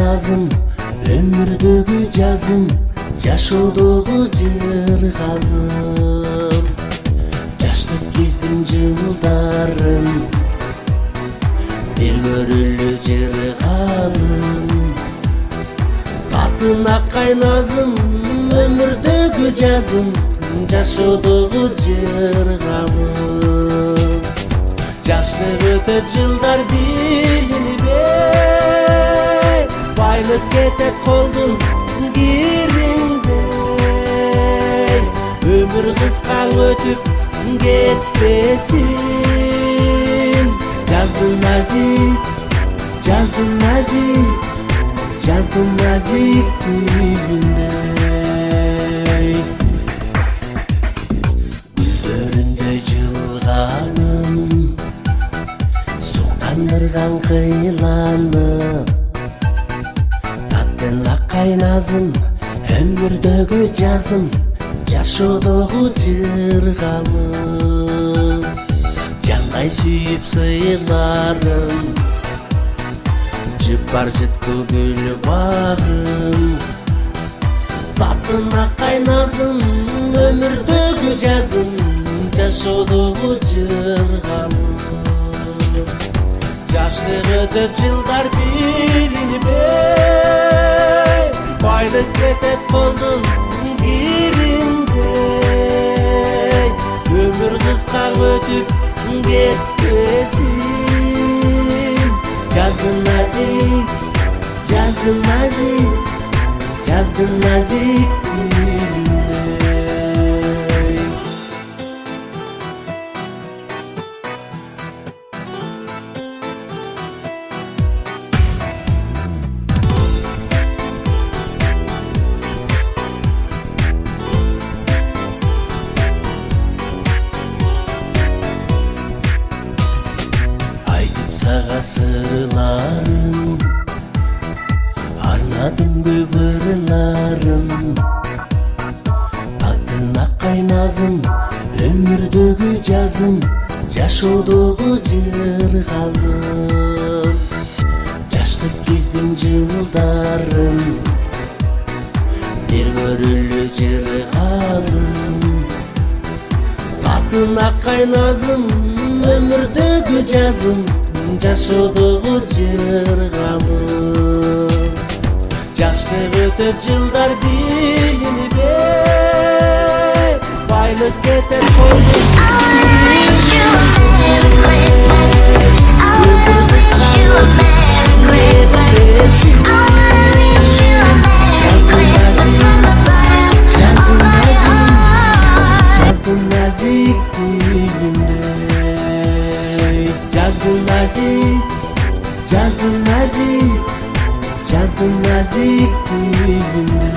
назым, өмүрдөгү жазым, жашоодогу жыргалым. Жаштык кездин жылдарын бир көрүлү жыргалым. Катын аккай назым, өмүрдөгү жазым, жашоодогу жыргалым. Жаштык өтөт жылдар билинбей, байлык кетет колдун кириндей. Өмүр кыска өтүп кетпесин, жаздым назик, жаздым назик, жаздым назик күлүндей. Гүлдөрүндөй жылганым, суктандырган кыйланып. Таттын аккай назым, өмүрдөгү жазым, жашоодогу жыргалым. Жандай сүйүп сыйларым, жып бар жыттуу гүл багым. Таттын аккай назым, өмүрдөгү жазым, жашоодогу жыргалым. Жаштык өтөт жылдар билинбей, байлык кетет колдун кириндей. Өмүр кыска өтүп кетпесин, жаздым назик, жаздым назик, жаздым назик күлүндей. Сага сырларым, арнадым көп ырларым. Таттын аккай назым, өмүрдөгү жазым, жашоодогу жыргалым. Жаштык кездин жылдарын бир көрүлү жыргалым. Таттын аккай назым, өмүрдөгү жазым, жашоодогу жыргалым. Жаштык өтөт жылдар билинбей, байлык кетет колдун жаздым назик күлүндей. Жаздым назик, жаздым назик, жаздым назик күлүндей.